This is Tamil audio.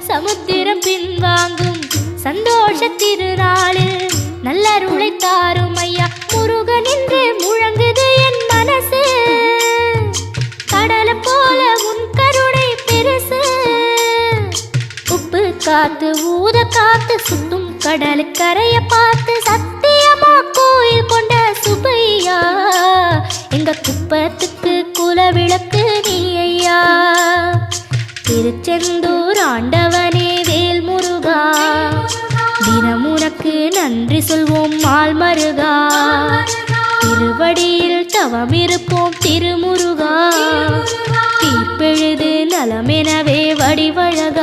சமுத்திரம் பின்வாங்கும் சந்தோஷ திருநாளில் நல்லருளை தாரும் ஐயா முருகன் என்று முழங்குது என் மனசு கடலை போல உன் கருணை பெருசு உப்பு காத்து ஊத காத்து சுத்தும் கடலுக்கரைய பார்த்து சத்தியமா கோயில் கொண்ட சுபையா எங்க குப்பத்துக்கு குலவிளக்கு நீ ஐயா திருச்செந்தூர் ஆண்டவனே வேல் முருகா தினம் உனக்கு நன்றி சொல்வோம் மால் மருகா திருவடியில் தவம் இருப்போம் திருமுருகா தீர்ப்பெழுது நலமெனவே வடிவழகா